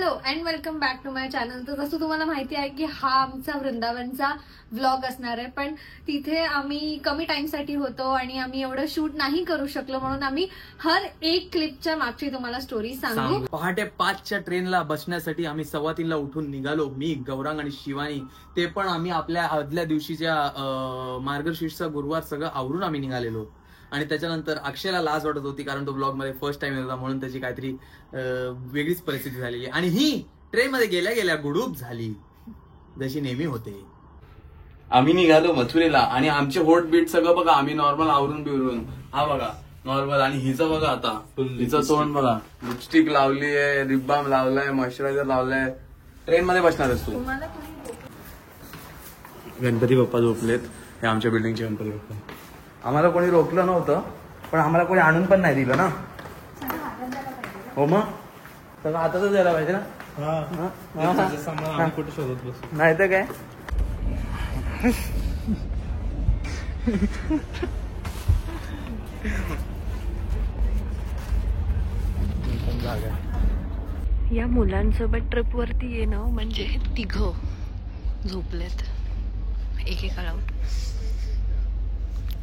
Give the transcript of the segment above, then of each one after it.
Hello and welcome back to my channel. तर जसं तुम्हाला माहिती आहे की हा आमचा वृंदावनचा व्लॉग असणार आहे, पण तिथे आम्ही कमी टाइमसाठी होतो आणि आम्ही एवढं शूट नाही करू शकलो, म्हणून आम्ही हर एक क्लिपच्या मागची तुम्हाला स्टोरी सांगू. पहाटे 5च्या ट्रेनला बसण्यासाठी आम्ही 3:15ला उठून निघालो. मी, गौरांग आणि शिवानी. ते पण आम्ही आपल्या आदल्या दिवशीच्या मार्गशीर्षचा गुरुवार सगळं आवरून आम्ही निघालेलो. आणि त्याच्यानंतर अक्षयला लाज वाटत होती, कारण तो ब्लॉग मध्ये फर्स्ट टाइम येत होता, म्हणून त्याची काहीतरी वेगळीच परिस्थिती झालेली. आणि ही ट्रेन मध्ये गेल्या गेल्या गुडूप झाली, जशी नेहमी होते. आम्ही निघालो मथुरेला आणि आमचे होट बीट सगळं बघा, आम्ही नॉर्मल आवरून बिवरून. हा बघा नॉर्मल. आणि हिचं बघा, आता हिचं तोंड बघा, लिपस्टिक लावली आहे, लिप बाम लावलाय, मॉइश्चरायझर लावलाय. ट्रेन मध्ये बसणारच तू. गणपती बाप्पा झोपलेत. हे आमच्या बिल्डिंगचे गणपती बाप्पा. आम्हाला कोणी रोखलं नव्हतं, पण आम्हाला कोणी आणून पण नाही दिलं ना. हो मग सगळं हातातच द्यायला पाहिजे ना. कुठे शोधत बसू, नाही तर काय. या मुलांसोबत ट्रिप वरती येणं म्हणजे तिघं झोपलेत, एकेकाला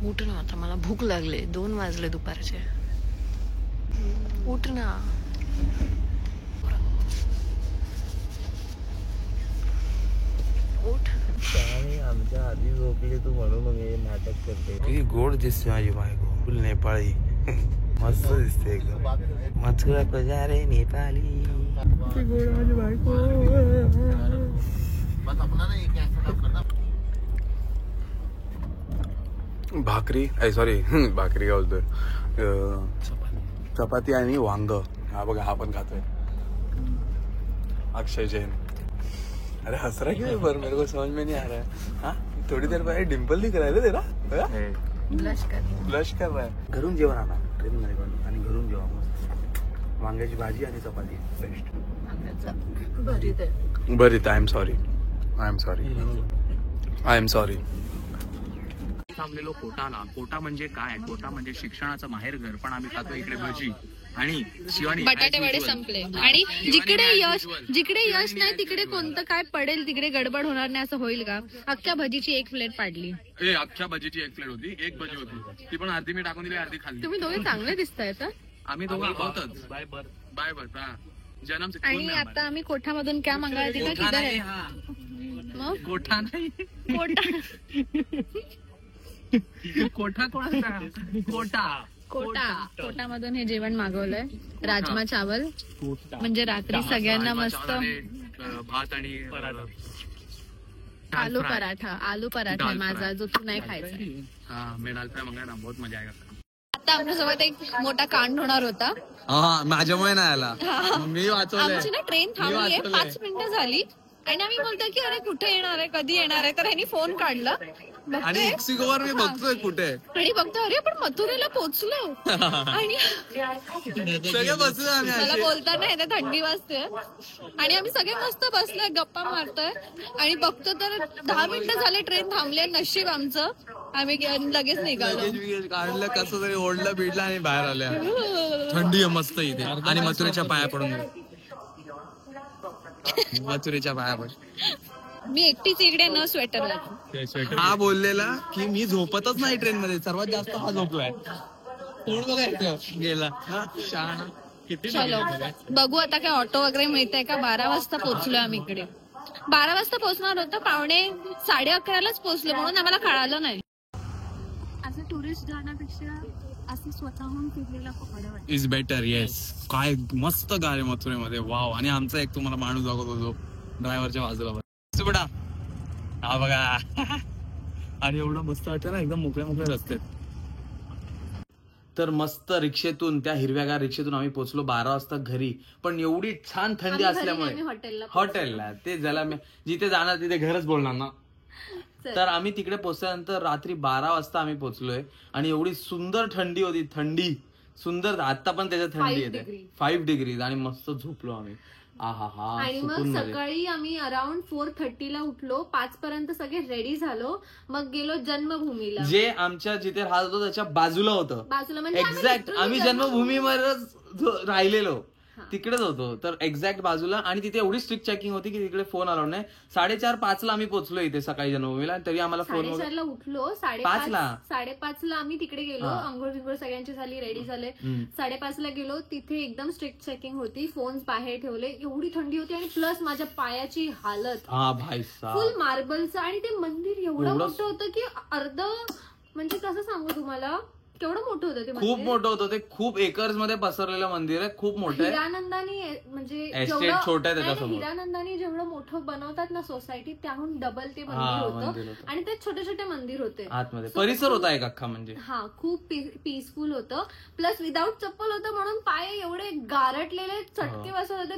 उठ ना, आता मला भूक लागले, 2 वाजले दुपारचे. उठ ना. उठ. आमच्या आधी झोपली तू म्हणून हे नाटक करते. किती गोड दिसते माझी बायको, फुल नेपाळी. मस्त दिसते एकदम. मथुरा प्रजा रे नेपाली. गोड माझी बायको. भाकरी, सॉरी भाकरी काय बोलतोय, चपाती आणि वांग. हा बघा, हा पण खातोय अक्षय जैन. अरे हंस रहा क्यों पर, मेरे को समझ में नहीं आ रहा है. हाँ थोड़ी देर पहले डिम्पल दिख रहा है तेरा, ब्लश कर रहा है. घरून जेवण आणा ट्रेन मध्ये पण, आणि घरून जेवण मस्त. वांग्याची भाजी आणि चपाती बेस्ट. भरीत. I am sorry, I am sorry, I am sorry. थांबलेलो कोटाला. कोटा म्हणजे काय? कोटा म्हणजे शिक्षणाचं माहेर घर. पण आम्ही खातो इकडे भजी आणि शिवानी बटाटे वडे संपले. आणि जिकडे यश नाही तिकडे कोणतं काय पडेल, तिकडे गडबड होणार नाही असं होईल का? अख्ख्या भजीची 1 प्लेट पाडली. अख्ख्या भजीची 1 प्लेट होती, 1 भजी होती, ती पण अर्धी मी टाकून दिली, अर्धी खाल्ली. तुम्ही दोघे चांगले दिसताय तर. आम्ही दोघं आहोतच. बाय बर. हा जन्म. आणि आता आम्ही कोठामधून क्या मंगाळा तिला किधर आहे? मग कोठा नाही, कोठा कोणाचा? कोटामधून हे जेवण मागवलंय, राजमा चावल. म्हणजे रात्री सगळ्यांना मस्त भात आणि आलू पराठा माझा, जो तू नाही खायचा. हा मैं दाल फ्राय मंगाया ना, बहुत मजा आएगा. आता आमच्यासोबत एक मोठा कांड होणार होता. माझ्यामुळे नाही आला, मी वाचवलंय. आमची ना ट्रेन थांबली आहे, 5 मिनिटं झाली आणि आम्ही बोलतोय की अरे कुठे येणार आहे, कधी येणार आहे. तर ह्यांनी फोन काढला आणि एक्सिगोवर मी बघतोय कुठे, आणि बघतो अरे आपण मथुरेला पोहोचलो. आणि सगळे बसलो आम्ही. मला बोलताना येते, थंडी वाजते आणि आम्ही सगळे मस्त बसलोय, गप्पा मारतोय आणि बघतो तर 10 मिनिटं झाले ट्रेन थांबले. नशीब आमचं, आम्ही लगेच निघालो. काढलं कसं तरी, ओढलं बिडलं आणि बाहेर आल्या. थंडी आहे मस्त इथे. आणि मथुरेच्या पाया पडून, मथुरेच्या पाया पडून मी एकटीच इकडे न स्वेटर. हा बोललेला की मी झोपतच नाही ट्रेन मध्ये, सर्वात जास्त हा झोपलाय. कोण बघायचं गेला. चलो बघू आता काय ऑटो वगैरे मिळतंय का. 12 वाजता पोहोचलोय आम्ही इकडे. 12 वाजता पोहोचणार होतं, 11:30 पोहोचलो, म्हणून आम्हाला कळालं नाही. असं टुरिस्ट जाण्यापेक्षा असं स्वतःहून फिरलेला इज बेटर. येस, काय मस्त गाडी मथुरेमध्ये. वाव. आणि आमचा एक तुम्हाला माणूस दाखवतो जो ड्रायव्हरच्या बाजूला बेटा. हा बघा. आणि एवढं मस्त वाटतं ना, एकदम मोकळे रस्ते. तर मस्त रिक्षेतून, त्या हिरव्यागार रिक्षेतून आम्ही पोहोचलो 12 वाजता घरी. पण एवढी छान थंडी असल्यामुळे हॉटेलला, ते ज्याला जिथे जाणार तिथे घरच बोलणार ना. तर आम्ही तिकडे पोहोचल्यानंतर रात्री 12 वाजता आम्ही पोहोचलोय. आणि एवढी सुंदर थंडी होती, थंडी सुंदर. आता पण त्याच्यात थंडी येते, 5 डिग्री. आणि मस्त झोपलो आम्ही. आणि मग सकाळी आम्ही अराउंड 4:30ला उठलो. 5 पर्यंत सगळे रेडी झालो. मग गेलो जन्मभूमीला, जे आमच्या जिथे राहत होतो त्याच्या बाजूला होतं. बाजूला म्हणजे एक्झॅक्ट आम्ही जन्मभूमीवरच राहिलेलो. तिकडेच होतो. तर एक्झॅक्ट बाजूला, आणि तिथे एवढी स्ट्रिक्ट चेकिंग होती की तिकडे फोन अलाउड नाही. 4:30-5 ला आम्ही पोहोचलो इथे सकाळी जन्मभूमीला, तरी आम्हाला फोन 4:30ला उठलो. 5:30ला आम्ही तिकडे गेलो. अंघोळ बिंघोळ सगळ्यांची झाली, रेडी झाले. 5:30ला गेलो. तिथे एकदम स्ट्रिक्ट चेकिंग होती. फोन्स बाहेर ठेवले. एवढी थंडी होती आणि प्लस माझ्या पायाची हालत फुल मार्बलचं. आणि ते मंदिर एवढं मोठं होतं की अर्ध, म्हणजे कसं सांगू तुम्हाला, केवढं मोठं होतं ते मंदिर. खूप मोठं होतं ते. खूप एकर्स मध्ये पसरलेलं मंदिर आहे. खूप मोठं आहे. हिरानंदानी म्हणजे छोटं आहे त्याच्यासमोर. हिरानंदानी जेवढं मोठं बनवतात ना सोसायटी, त्याहून डबल ते मंदिर होतं. आणि ते छोटे छोटे मंदिर होते आतमध्ये. परिसर होता एक अख्खा, म्हणजे खूप पीसफुल होतं. प्लस विदाऊट चप्पल होतं म्हणून पाय एवढे गारटलेले, चटके बसत होते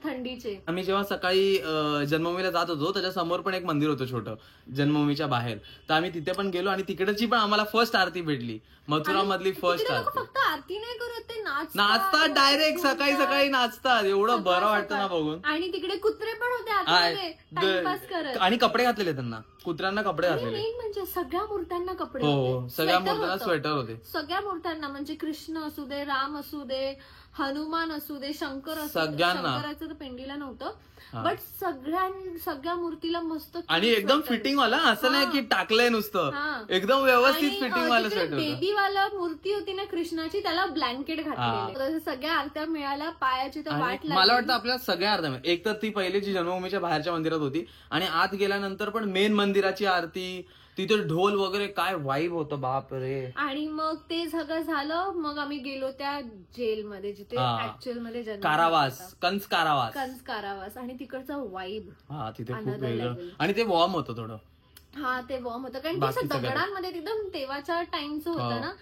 थंडीचे. आम्ही जेव्हा सकाळी जन्मभूमीला जात होतो, त्याच्या समोर पण एक मंदिर होतं छोटं जन्मभूमीच्या बाहेर. तर आम्ही तिथे पण गेलो आणि तिकडची पण आम्हाला फर्स्ट आरती भेटली. मथुरा मधली फर्स्ट आरती. फक्त आरती नाही करत, ते नाचतात डायरेक्ट. सकाळी नाचतात. एवढं बरं वाटतं ना बघून. आणि तिकडे कुत्रे पण होते आतमध्ये टाइमपास करत. आणि कपडे घातलेले त्यांना, कुत्र्यांना कपडे घातलेले. म्हणजे सगळ्या मूर्त्यांना कपडे हो, सगळ्या मूर्त्यांना स्वेटर होते. सगळ्या मूर्त्यांना, म्हणजे कृष्ण असू दे, राम असू दे, हनुमान असू दे, शंकर असू दे. सगळ्यांना. शंकराचं तर पेंडीला नव्हतं, बट सगळ्या मूर्तीला मस्त. आणि एकदम फिटिंग वाला, असं नाही की टाकलंय नुसतं, एकदम व्यवस्थित फिटिंग वाला स्वेटर. बेबीवाला मूर्ती होती ना कृष्णाची, त्याला ब्लँकेट घातलेली. सगळ्या आरत्या मिळाल्या. पायाची तर वाट लागली. मला वाटतं आपल्याला सगळ्या आरत्या, एक तर ती पहिली जी जन्मभूमीच्या बाहेरच्या मंदिरात होती, आणि आत गेल्यानंतर पण मेन मंदिराची आरती, तिथे ढोल वगैरे, काय वाईब होतं बाप रे. आणि मग ते सगळं झालं. मग आम्ही गेलो त्या जेलमध्ये, जिथे ऍक्च्युअल मध्ये कारावास, कंस कारावास. आणि तिकडचा वाईब तिथे खूप वेगळं. आणि ते वॉर्म होतं थोडं. ते वॉर्म होतं, कारण ते दगडांमध्ये एकदम तेव्हाच्या टाइमचं होतं ना.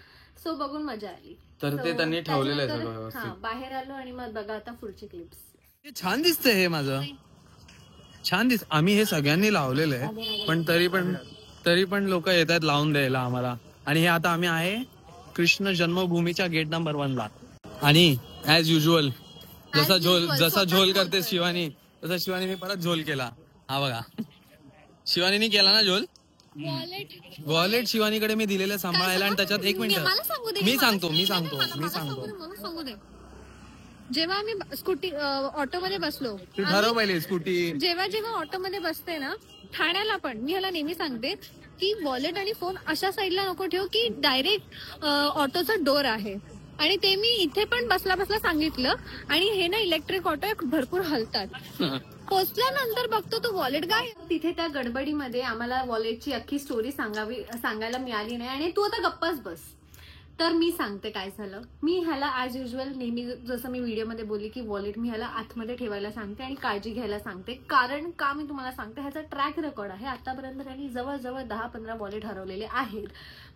सो बघून मजा आली. तर ते त्यांनी ठेवलेलं आहे सगळं. बाहेर आलो आणि मग बघा आता पुढची क्लिप्स. छान दिसतंय हे माझं, छान दिसत. आम्ही हे सगळ्यांनी लावलेलं आहे, पण तरी पण लोक येत आहेत लावून द्यायला आम्हाला. आणि हे आता आम्ही आहे कृष्ण जन्मभूमीच्या गेट नंबर 1 ला. आणि ऍज युजल जसा झोल करते शिवानी, तसा शिवानी मी परत झोल केला. हा बघा, शिवानीने केला ना झोल. वॉलेट शिवानीकडे मी दिलेलं सांभाळायला, आणि त्याच्यात 1 मिनिट मी सांगतो. जेव्हा आम्ही स्कूटी ऑटोमध्ये बसलो, ठरव पहिले स्कूटी. जेव्हा ऑटोमध्ये बसते ना, ठाण्याला पण मी ह्याला नेहमी सांगते की वॉलेट आणि फोन अशा साईडला नको ठेव की डायरेक्ट ऑटोचा डोर आहे. आणि ते मी इथे पण बसला सांगितलं. आणि हे ना इलेक्ट्रिक ऑटो भरपूर हलतात. पोचल्यानंतर बघतो तो वॉलेट काय. तिथे त्या गडबडीमध्ये आम्हाला वॉलेटची अख्खी स्टोरी सांगायला मिळाली नाही. आणि तू आता गप्पच बस. तर मी सांगते काय झालं. मी ह्याला ॲज युजल नेहमी जसं मी व्हिडिओमध्ये बोलली की वॉलेट मी ह्याला आतमध्ये ठेवायला सांगते आणि काळजी घ्यायला सांगते. कारण का मी तुम्हाला सांगते, ह्याचा ट्रॅक रेकॉर्ड आहे. आतापर्यंत त्यांनी जवळजवळ 10-15 वॉलेट हरवलेले आहेत,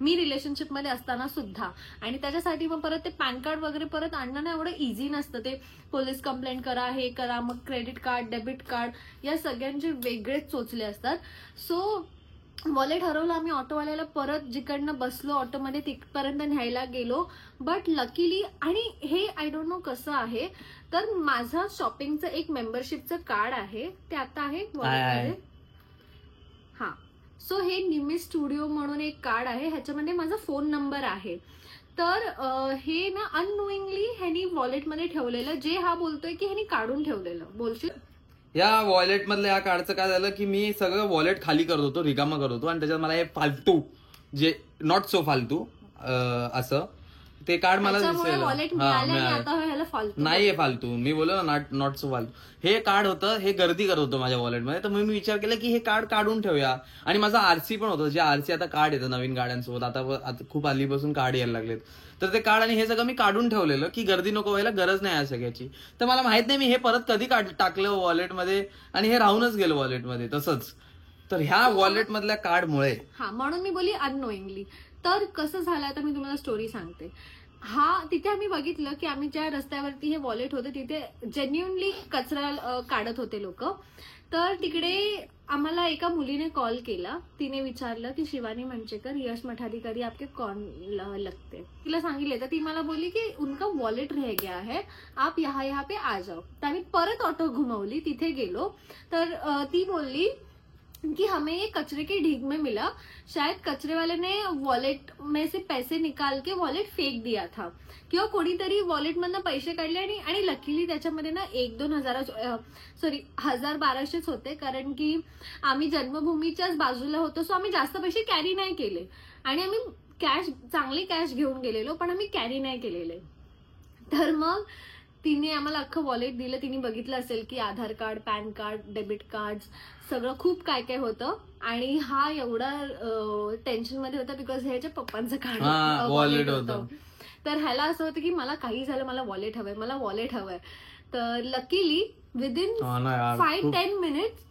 मी रिलेशनशिपमध्ये असताना सुद्धा. आणि त्याच्यासाठी मग परत ते पॅन कार्ड वगैरे परत आणणं ना एवढं इझी नसतं. ते पोलीस कंप्लेंट करा, हे करा, मग क्रेडिट कार्ड, डेबिट कार्ड, या सगळ्यांचे वेगळेच चोचले असतात. सो वॉलेट हरवलं. आम्ही ऑटोवाल्याला परत जिकडनं बसलो ऑटोमध्ये तिथपर्यंत न्यायला गेलो. बट लकीली, आणि हे आय डोंट नो कसं आहे, तर माझं शॉपिंगचं एक मेंबरशिपचं कार्ड आहे, ते आता आहे वॉलेटमध्ये. सो हे निमी स्टुडिओ म्हणून एक कार्ड आहे, ह्याच्यामध्ये माझा फोन नंबर आहे. तर हे ना अननोइंगली ह्यानी वॉलेटमध्ये ठेवलेलं, जे हा बोलतोय की ह्यानी काढून ठेवलेलं. बोलशील या वॉलेट मधलं या कार्डचं काय झालं की मी सगळं वॉलेट खाली करत होतो, रिकामा करत होतो, आणि त्याच्यात मला हे फालतू, जे नॉट सो फालतू असं ते कार्ड मला नाहीये फालतू. मी बोललो ना नॉट सो फालतू. हे कार्ड होतं, हे गर्दी करत होतं माझ्या वॉलेटमध्ये. तर मी विचार केला की हे कार्ड काढून ठेवूया. आणि माझा आरसी पण होतं, जे आरसी आता कार्ड येतं नवीन गाड्यांसोबत, आता खूप हल्लीपासून कार्ड यायला लागलेत. तर ते कार्ड आणि हे सगळं मी काढून ठेवलेलं की गर्दी नको व्हायला, गरज नाही या सगळ्याची. तर मला माहित नाही मी हे परत कधी टाकलं वॉलेटमध्ये, आणि हे राहूनच गेलं वॉलेटमध्ये तसंच. तर ह्या वॉलेट मधल्या कार्डमुळे म्हणून मी बोली अननोइंगली. तर कसं झालं, आता मी तुम्हाला स्टोरी सांगते. तिथे आम्ही बघितलं की आम्ही ज्या रस्त्यावरती हे वॉलेट होते तिथे जेन्युइनली कचरा काढत होते लोक. तर तिकडे आम्हाला एका मुलीने कॉल केला. तिने विचारलं की शिवानी मंचेकर, यश मठाधिकारी आपके कौन लगते. तिला सांगितले, तर ती मला बोलली की उनका वॉलेट रह गया है, आप यहाँ पे आ जाओ. तर आम्ही परत ऑटो घुमवली, तिथे गेलो. तर ती बोलली कि हमें ये कचरे के ढीग में मिला। शायद कचरे वाले ने वॉलेट में से पैसे निकाल के वॉलेट फेक दिया था किंवा कोणीतरी वॉलेट मधनं पैसे काढले आणि लकीली त्याच्यामध्ये ना 1-2 हजार 1000-1200 होते, कारण की आम्ही जन्मभूमीच्याच बाजूला होतो, सो आम्ही जास्त पैसे कॅरी नाही केले आणि आम्ही चांगली कॅश घेऊन गेलेलो, पण आम्ही कॅरी नाही केलेले. तर मग तिने आम्हाला अख्खं वॉलेट दिलं. तिने बघितलं असेल की Aadhaar card, PAN card, debit card, सगळं खूप काय काय होतं. आणि हा एवढा टेन्शन मध्ये होता बिकॉज ह्याच्या पप्पांचं कार्ड वॉलेट होतं. तर ह्याला असं होतं की मला काही झालं, मला वॉलेट हवंय. तर लकीली विदिन 5-10 मिनिट्स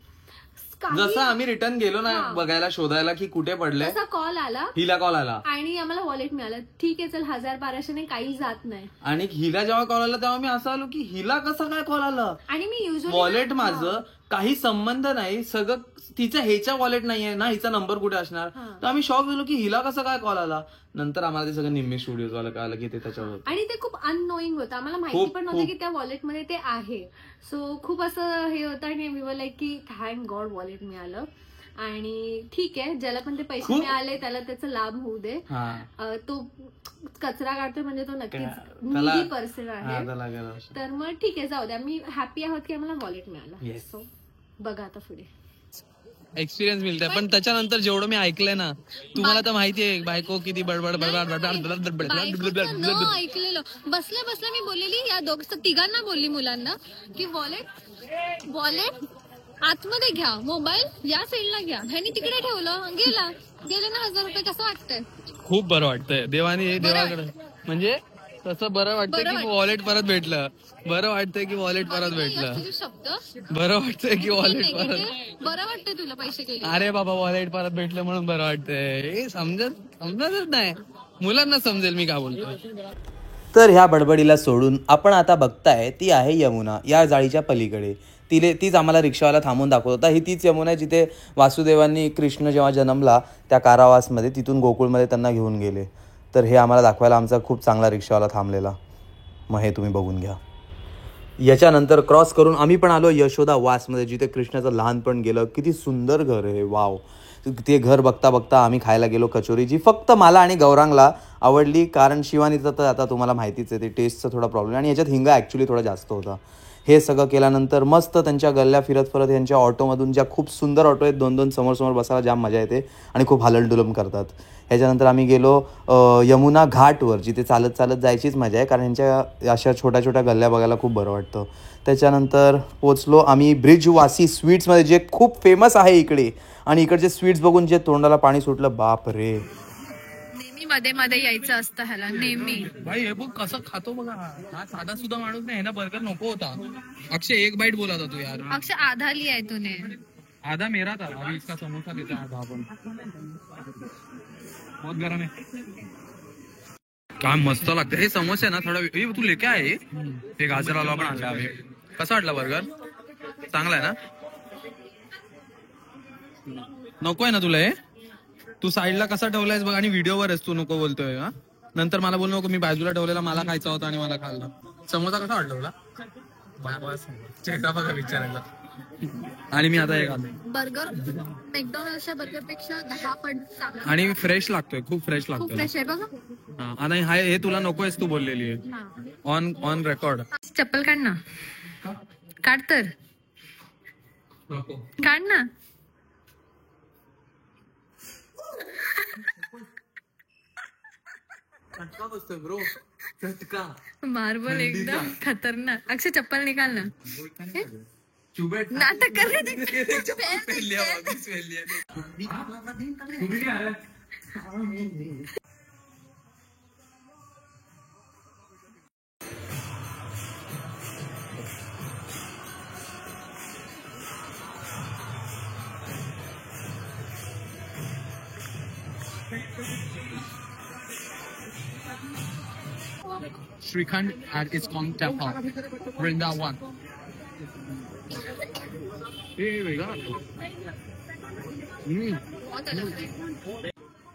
जसं आम्ही रिटर्न गेलो ना बघायला, शोधायला की कुठे पडले, तसा कॉल आला, हिला कॉल आला आणि आम्हाला वॉलेट मिळालं. ठीक आहे, चल 1000-1200 ने काही जात नाही. आणि हिला जेव्हा कॉल आला तेव्हा मी असं आलो की हिला कसं काय कॉल आला, आणि मी युजली वॉलेट माझं काही संबंध नाही, सगळं तिचं ह्याच्या वॉलेट नाहीये ना, हिचा नंबर कुठे असणार. तर आम्ही शॉक झालो की हिला कसं काय कॉल आला. नंतर आम्हाला ते सगळं निम्मी स्टुडिओ वाला कळालं की ते त्याच्यावर, आणि ते खूप अननोईंग होतं. आम्हाला माहिती पण नव्हतं की त्या वॉलेटमध्ये ते आहे. सो खूप असं हे होतं, आणि वी वर लाईक की थँक गॉड वॉलेट मिळालं. आणि ठीक आहे, ज्याला पण ते पैसे मिळाले त्याला त्याचा लाभ होऊ दे. तो कचरा काढतोय म्हणजे तो नक्कीच नीडी पर्सन आहे. तर मग ठीक आहे, जाऊ द्या. आम्ही हॅपी आहोत की आम्हाला वॉलेट मिळाला. सो बघा आता पुढे एक्सपिरियन्स मिळतंय. पण त्याच्यानंतर जेवढं मी ऐकलंय ना, तुम्हाला तर माहितीये बायको किती बडबड ऐकलेलं. बसल्या मी बोललेली या तिघांना बोलली, मुलांना, की वॉलेट आतमध्ये घ्या, मोबाईल या साईडला घ्या. ह्यानी तिकडे ठेवलं, गेले ना 1000 रुपये. कसं वाटतंय? खूप बरं वाटतंय. देवाकडे म्हणजे तसं बरं वाटतंय की वॉलेट परत भेटलं. बरं वाटतंय की वॉलेट परत भेटलं. बरं वाटतंय की वॉलेट परत. बरं वाटतंय तुला पैसे केले? अरे बाबा, वॉलेट परत भेटलं म्हणून बरं वाटतंय. हे समजतच नाही. मुलांना समजेल मी का बोलतोय. तर ह्या बडबडीला सोडून आपण आता बघताय ती आहे यमुना, या जाळीच्या पलीकडे. तीच आम्हाला रिक्षावाला थांबून दाखवत होता. ही तीच यमुना जिथे वासुदेवांनी कृष्ण जेव्हा जन्मला त्या कारावासमध्ये, तिथून गोकुळमध्ये त्यांना घेऊन गेले. तर हे आम्हाला दाखवायला आमचा खूप चांगला रिक्षावाला थांबलेला. मग हे तुम्ही बघून घ्या. याच्यानंतर क्रॉस करून आम्ही पण आलो यशोदा वासमध्ये, जिथे कृष्णाचं लहानपण गेलं. किती सुंदर घर आहे, वाव. ते घर बघता बघता आम्ही खायला गेलो कचोरी, जी फक्त मला आणि गौरांगला आवडली, कारण शिवानीचं तर आता तुम्हाला माहितीच आहे, ते टेस्टचा थोडा प्रॉब्लेम, आणि याच्यात हिंगा ॲक्च्युली थोडा जास्त होता. हे सगळं केल्यानंतर मस्त त्यांच्या गल्ल्या फिरत यांच्या ऑटोमधून, ज्या खूप सुंदर ऑटो आहेत, 2-2 समोर बसायला जाम मजा येते आणि खूप हलनडुलम करतात. ह्याच्यानंतर आम्ही गेलो यमुना घाटवर, जिथे चालत चालत जायचीच मजा आहे, कारण यांच्या अशा छोट्या छोट्या गल्ल्या बघायला खूप बरं वाटतं. त्याच्यानंतर पोचलो आम्ही ब्रिजवासी स्वीट्समध्ये, जे खूप फेमस आहे इकडे. आणि इकडचे स्वीट्स बघून जे तोंडाला पाणी सुटलं, बाप रे. नेहमी मध्ये यायचं असतं ह्याला, नेहमी. भाई हे बघ कसं खातो बघा. हा साधा सुद्धा माणूस नाही, ना बर्गर नको होता. अक्षय 1 बाईट बोला था तू यार. अक्षय आधा लिया तूने. आधा मेरा था, अभी इसका समोसा देता है आधा अपन. बहुत गरम है. काय मस्त लागतं हे समोसे ना. थोडा तू लेके आहे हे गाजराला पण आणला. कसा वाटला बर्गर? चांगला आहे ना? नको आहे ना तुला हे? तू साईडला कसा ठेवलायस बघ, आणि व्हिडिओवरच तू नको बोलतोय. हा, नंतर मला बोलू नको मी बाजूला ठेवलेला मला खायचा होता आणि मला खाल्ला. समोसा कसा वाटला तुला? चेहरा बघा विचारायला. आणि मी आता एक बर्गर मॅकडॉनल्डच्या बर्गर पेक्षा 10 पट चांगला, आणि फ्रेश लागतोय, खूप फ्रेश लागतोय. खूप फ्रेश आहे बघा. आणि हे तुला नकोयस तू बोललेली आहे ऑन रेकॉर्ड. चप्पल काढ ना, काढ तर काढ ना. ब्रो, मार्बल एकदम खतरनाक. अक्षय चप्पल निकाल ना. नाटक कर रहे shrikhand at ISKCON temple, Vrindavan.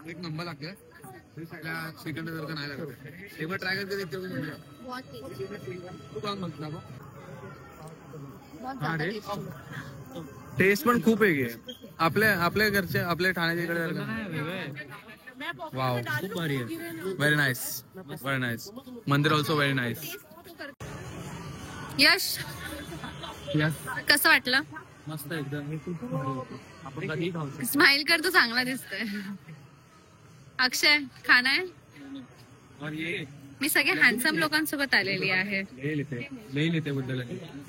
एक नंबर लागतोय. श्रीखंड नाही लागत. एक बार ट्राय करके देखते हो. टेस्ट पण खूप वेगळी आहे. आपल्या घरचे आपल्या ठाण्याच्या इकडे वाव व्हेरी नाईस मंदिर ऑल्सो व्हेरी नाईस. यश कसं वाटलं? मस्त एकदम. स्माइल कर, तो चांगला दिसतोय. अक्षय खाना आहे. मी सगळ्या हँडसम लोकांसोबत आलेली आहे. ले लेते बुद्धल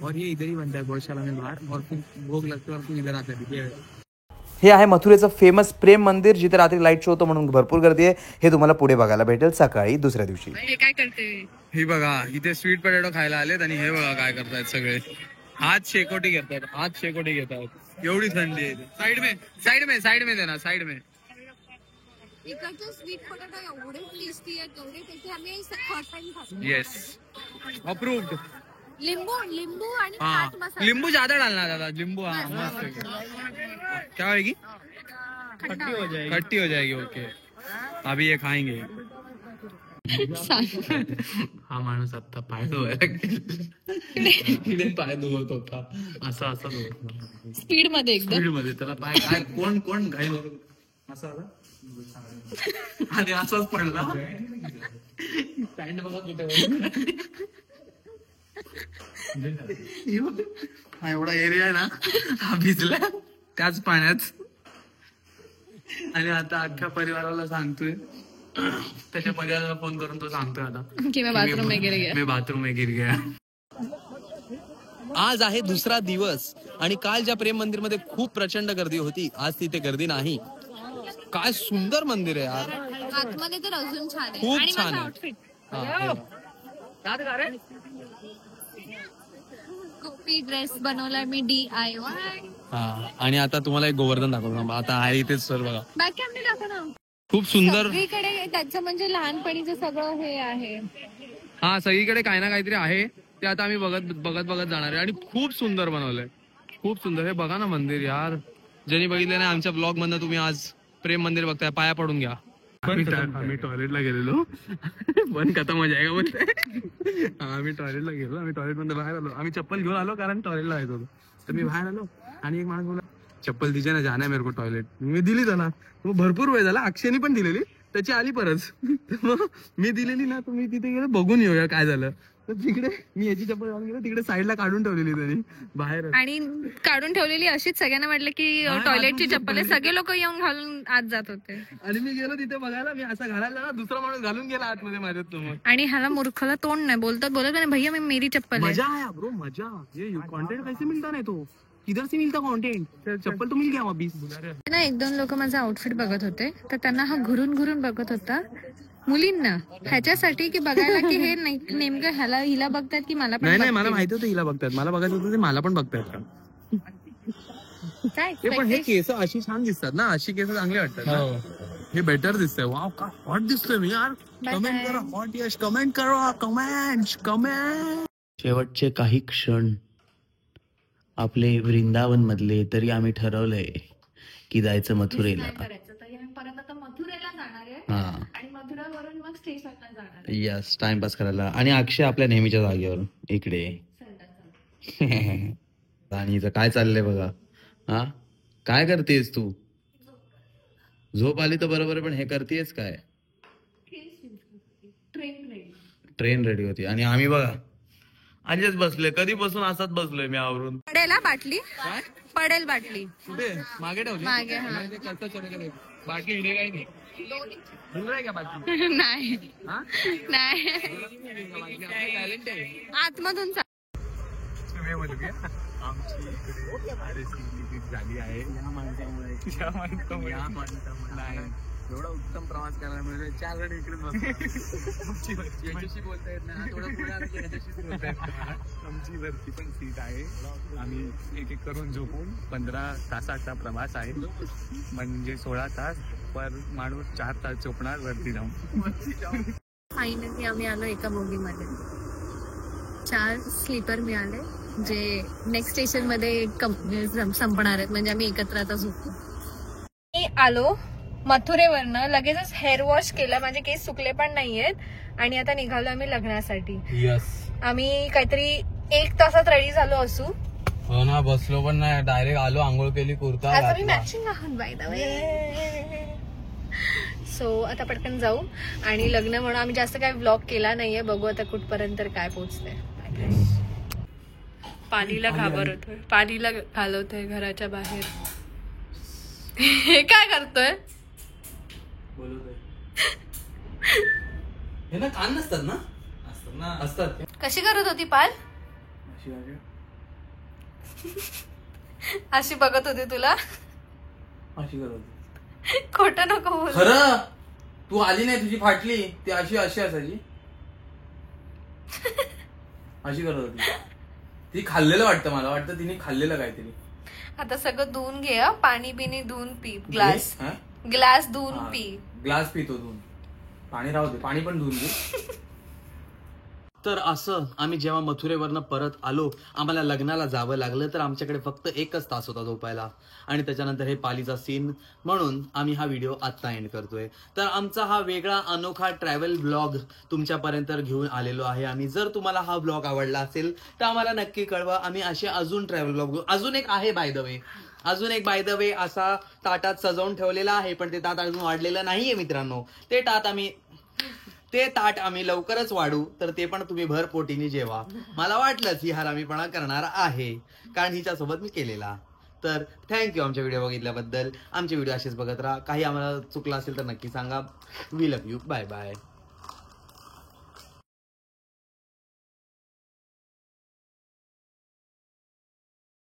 और ये इधर ही बनता है गौशाला में बाहर और फिर भोग लगते और फिर इधर आते हैं. हे आहे मथुरेचं फेमस प्रेम मंदिर, जिथे रात्री लाईट शो होतो म्हणून भरपूर गर्दी आहे. हे तुम्हाला पुढे बघायला भेटेल सकाळी दुसऱ्या दिवशी. हे काय करते? ही बघा इथे स्वीट पोटॅटो खायला आलेत आणि हे बघा काय करतायत सगळे. हात शेकोटी घेतात. एवढी थंडी आहे. साइड में देना साइड में. इकडचे स्वीट पोटॅटो एवढे टेस्टी आहेत, एवढे टेस्टी. आम्ही फर्स्ट टाइम खातो. Yes approved. लिंबू आणि हाँ चाट मसाला. लिंबू ज्यादा डालना दादा. लिंबू हाँ मस्त. क्या होगी? खट्टी हो जाएगी. ओके अभी ये खाएंगे. हा माणूस आता पाय धुवायला पाय धुवत होता. असा धुवत स्पीड मध्ये एकदम. स्पीड मध्ये. त्याला पाय काय कोण घाई असा आला आणि असाच पडला. पॅन्ट बघा कुठे. हा एवढा एरिया आहे ना हा भिजला त्याच पाण्यात. आणि आता अख्ख्या परिवाराला सांगतोय, त्याच्या परिवाराला फोन करून तो सांगतोय आता की मी बाथरूम में गिर गया. आज आहे दुसरा दिवस आणि काल ज्या प्रेम मंदिर मध्ये खूप प्रचंड गर्दी होती, आज तिथे गर्दी नाही. काय सुंदर मंदिर आहे यार. आतमध्ये तर अजून छान आहे. खूप आणि छान माझा आहे. आउटफिट गोपी ड्रेस बनवलाय मी DIY. हा आणि आता तुम्हाला एक गोवर्धन दाखवतो. आता आहे इथेच सर बघा. बॅक कॅमेरा दाखव ना. खूप सुंदर. सगळीकडे त्याचं म्हणजे लहानपणीचं सगळं हे आहे. हा सगळीकडे काही ना काहीतरी आहे. ते आता आम्ही बघत जाणार आहे. आणि खूप सुंदर बनवलंय. खूप सुंदर. हे बघा ना मंदिर यार. ज्यांनी बघितलं नाही आमच्या ब्लॉग मधनं तुम्ही आज प्रेम मंदिर बघताय, पाया पडून घ्या. आम्ही टॉयलेटला गेलेलो. पण कथा मजा आहे का बोलते. आम्ही टॉयलेटला गेलो. आम्ही टॉयलेट मध्ये बाहेर आलो. आम्ही चप्पल घेऊन आलो कारण टॉयलेटला जायचं होतं. तर मी बाहेर आलो आणि एक माणूस बोला चप्पल दीजिए ना, जाना है मेरे को टॉयलेट. मी दिली त्याला. मग भरपूर वेळ झाला. अक्षयनी पण दिलेली, त्याची आली परत. मग मी दिलेली ना, तर मी तिथे गेलो बघून येऊया काय झालं. तर तिकडे मी याची चप्पल घालून गेलो, तिकडे साईडला काढून ठेवलेली त्यांनी बाहेर. आणि काढून ठेवलेली अशीच सगळ्यांना वाटलं की टॉयलेटची चप्पल आहे. सगळे लोक येऊन घालून आत जात होते. आणि मी गेलो तिथे बघायला. मी असा घालायला ना, दुसरा माणूस घालून गेला आतमध्ये माझ्यात. समोर आणि ह्याला मूर्खला तोंड नाही. बोलत नाही भैया मी मेरी चप्पल आहे. मजा है ब्रो मजा. ये कंटेंट कैसे मिलता नहीं तो किधर से मिलता कंटेंट. चप्पल तो मिल गया अभी ना. 1-2 लोक माझा आउटफिट बघत होते, तर त्यांना हा घुरून बघत होता. मुलींना ह्याच्यासाठी की बघायला की हे नेमकं हिला बघतात की मला पण. नाही मला माहिती होतं हिला बघतात. मला बघायचं होतं ते मला पण बघतायत का. पण हे केस अशी छान दिसतात ना. अशी केस चांगली वाटतात ना. हे बेटर दिसतंय. वाव का हॉट दिसतोय मी यार. कमेंट करा हॉट यश. कमेंट करा. कमेंट. शेवटचे काही क्षण आपले वृंदावन मधले, तरी आम्ही ठरवलंय की जायचं मथुरेला. परत आता मथुरेला जाणार आहे हा आणि मथुरावरून मग स्टेशनला जाणार. यस टाइमपास करायला. आणि अक्षय आपल्या नेहमीच्या जागेवर इकडे. आणि हिचं काय चाललंय बघा. हा काय करतेस तू. झोप आली तर बरोबर, पण हे करतेस काय. ट्रेन रेडी होती आणि आम्ही बघा आजच बसलोय. कधीपासून असाच बसलोय मी आवरून. पडेल बाटली कुठे मागे ठेवली. मागे. हा कसं चलेल बाकी हिने काही नाही. नाही टॅलेंट आहे आतमधून आमची इकडे झाली आहे या माणसामुळे. एवढा उत्तम प्रवास करायला मिळेल. 4 जण इकडे बोलता येत नाही. थोडं पुढे आमची वरती पण सीट आहे. आम्ही एक करून झोपून 15 तासाचा प्रवास आहे. म्हणजे 16 तास पर माणूस 4 तास झोपणार वरती जाऊन. फायनली आम्ही आलो एका बोगीमध्ये. 4 स्लीपर मिळाले जे नेक्स्ट स्टेशन मध्ये संपणार आहेत. म्हणजे आम्ही एकत्र आता झोपतो. मी आलो मथुरेवरनं. लगेचच हेअर वॉश केलं. माझे केस सुकले पण नाहीयेत आणि आता निघालो आम्ही लग्नासाठी. यस आम्ही काहीतरी 1 तासात रेडी झालो असू. हो ना, बसलो पण नाही, डायरेक्ट आलो, आंघोळ केली, कुर्ता आज आम्ही घातला. मॅचिंग आहोत बाय द वे. सो आता पटकन जाऊ. आणि लग्न म्हणून आम्ही जास्त काय व्लॉग केला नाहीये. बघू आता कुठपर्यंत काय पोहोचतंय. पालीला घाबरतोय, पालीला घालवतोय घराच्या बाहेर. हे काय करतोय? हे ना कान नसतात ना? असतात. कशी करत होती पाल? अशी बघत होती तुला? अशी करत होती. खोटं नको बोल. खरं तू आली नाही, तुझी फाटली, ती अशी अशी असायची, अशी करत होती. ती खाल्लेलं वाटतं, मला वाटतं तिने खाल्लेलं काहीतरी. आता सगळं धुवून घे हा. पाणी बिनी धुवून पी. ग्लास धुवून पी. ग्लास पितो धुवून. पाणी राहू दे, पाणी पण धुवून घे. तर असं आम्ही जेव्हा मथुरेवरनं परत आलो, आम्हाला लग्नाला जावं लागलं, तर आमच्याकडे फक्त 1च तास होता झोपायला. आणि त्याच्यानंतर हे पालीचा सीन म्हणून आम्ही हा व्हिडिओ आत्ता एंड करतोय. तर आमचा हा वेगळा अनोखा ट्रॅव्हल ब्लॉग तुमच्यापर्यंत घेऊन आलेलो आहे आम्ही. जर तुम्हाला हा ब्लॉग आवडला असेल तर आम्हाला नक्की कळवा. आम्ही असे अजून ट्रॅव्हल ब्लॉग, अजून एक आहे बाय द वे, असा ताटात सजवून ठेवलेला आहे, पण ते ताट अजून वाढलेलं नाहीये मित्रांनो. ते ताट आम्ही लवकरच वाढू, तर ते पण तुम्ही भर पोटीने जेवा. मला वाटलंच ही हरामीपणा करणार आहे, कारण हिच्यासोबत मी केलेला. तर थँक्यू आमच्या व्हिडिओ बघितल्याबद्दल. आमचे व्हिडिओ असेच बघत राहा. काही आम्हाला चुकलं असेल तर नक्की सांगा. We love you. Bye bye.